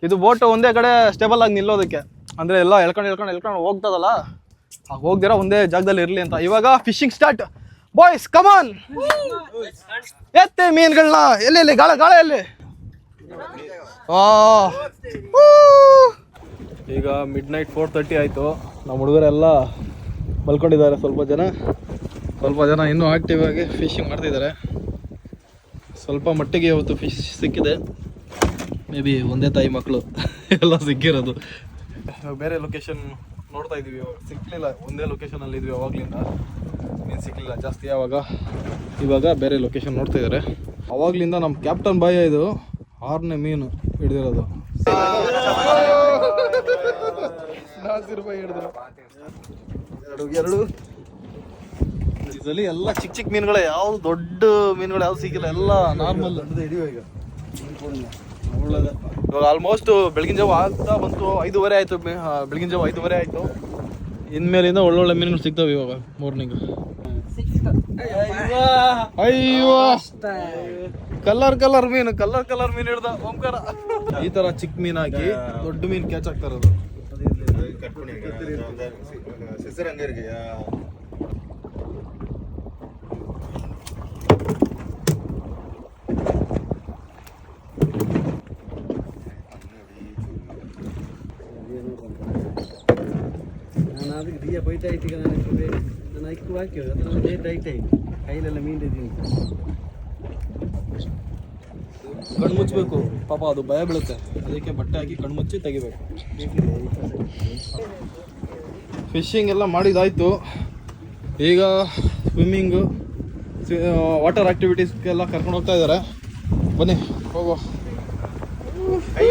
ಇದು ಬೋಟ್ ಒಂದೇ ಕಡೆ ಸ್ಟೇಬಲ್ ಆಗಿ ನಿಲ್ಲೋದಕ್ಕೆ, ಅಂದ್ರೆ ಎಲ್ಲ ಎಳ್ಕೊಂಡು ಹೋಗ್ತದಲ್ಲ, ಹೋಗ್ದಿರ ಒಂದೇ ಜಾಗದಲ್ಲಿ ಇರ್ಲಿ ಅಂತ. ಇವಾಗ ಫಿಶಿಂಗ್ ಸ್ಟಾರ್ಟ್ ಬಾಯ್ಸ್, ಕಮಾನ್. ಎತ್ತೆ ಮೀನುಗಳನ್ನ. ಎಲ್ಲಿ ಗಾಳ ಎಲ್ಲಿ? ಈಗ ಮಿಡ್ ನೈಟ್ 4:30 ಆಯಿತು. ನಮ್ಮ ಹುಡುಗರೆಲ್ಲ ಮಲ್ಕೊಂಡಿದ್ದಾರೆ. ಸ್ವಲ್ಪ ಜನ ಇನ್ನೂ ಆಕ್ಟಿವ್ ಆಗಿ ಫಿಶಿಂಗ್ ಮಾಡ್ತಿದ್ದಾರೆ. ಸ್ವಲ್ಪ ಮಟ್ಟಿಗೆ ಇವತ್ತು ಫಿಶ್ ಸಿಕ್ಕಿದೆ. ಮೇ ಬಿ ಒಂದೇ ತಾಯಿ ಮಕ್ಕಳು ಎಲ್ಲ ಸಿಕ್ಕಿರೋದು. ಬೇರೆ ಲೊಕೇಶನ್ ನೋಡ್ತಾ ಇದ್ದೀವಿ, ಸಿಕ್ಕಲಿಲ್ಲ. ಒಂದೇ ಲೊಕೇಶನಲ್ಲಿ ಇದ್ವಿ ಅವಾಗಲಿಂದ, ಮೀನು ಸಿಕ್ಕಲಿಲ್ಲ ಜಾಸ್ತಿ. ಇವಾಗ ಬೇರೆ ಲೊಕೇಶನ್ ನೋಡ್ತಾ ಇದ್ದಾರೆ. ಅವಾಗಲಿಂದ ನಮ್ಮ ಕ್ಯಾಪ್ಟನ್ ಬಾಯ್ ಇದು 6ನೇ ಮೀನು ಹಿಡಿದಿರೋದು. ನಾಸಿರ್ ಬಾಯ್ ಹಿಡಿದ್ರು ಎರಡು. ಇದರಲ್ಲಿ ಎಲ್ಲ ಚಿಕ್ಕ ಮೀನುಗಳೇ, ಯಾವ್ದು ದೊಡ್ಡ ಮೀನುಗಳು ಯಾವ್ದು ಸಿಕ್ಕಿಲ್ಲ, ಎಲ್ಲ ನಾರ್ಮಲ್. ಇವಾಗ ಆಲ್ಮೋಸ್ಟ್ ಬೆಳಗಿನ ಜಾವ ಆಗ್ತಾ ಬಂತು. 5:30 ಆಯಿತು. ಬೆಳಗಿನ ಜಾವ 5:30 ಆಯಿತು. ಇನ್ಮೇಲಿಂದ ಒಳ್ಳೊಳ್ಳೆ ಮೀನುಗಳು ಸಿಗ್ತವೆ ಇವಾಗ ಮಾರ್ನಿಂಗ್. ಅಯ್ಯೋ, ಕಲರ್ ಮೀನು ಹಿಡ್ದ ಓಂಕಾರ. ಈ ತರ ಚಿಕ್ಕ ಮೀನು ಹಾಕಿ ದೊಡ್ಡ ಮೀನು ಕ್ಯಾಚ್ ಆಗ್ತಾ ಇರೋದು. ನಾನು ಅದಕ್ಕೆ ದಿಯ ಬೈತಾ ಇದ್ದೀಗ ನಾನು ಐಕ್ಕು ಹಾಕಿವೆ ಅದನ್ನು ಡೇಟ್ ಐತೆ ಕೈಲೆಲ್ಲ ಮೀನಿದ್ದೀನಿ. ಕಣ್ಮುಚ್ಚಬೇಕು ಪಾಪ, ಅದು ಭಯ ಬೀಳುತ್ತೆ. ಅದಕ್ಕೆ ಬಟ್ಟೆ ಹಾಕಿ ಕಣ್ಮುಚ್ಚಿ ತೆಗಿಬೇಕು. ಫಿಶಿಂಗ್ ಎಲ್ಲ ಮಾಡಿದಾಯ್ತು. ಈಗ ಸ್ವಿಮ್ಮಿಂಗು, ವಾಟರ್ ಆಕ್ಟಿವಿಟೀಸ್ಗೆಲ್ಲ ಕರ್ಕೊಂಡು ಹೋಗ್ತಾ ಇದ್ದಾರೆ. ಬನ್ನಿ ಹೋಗುವ. ಕೈ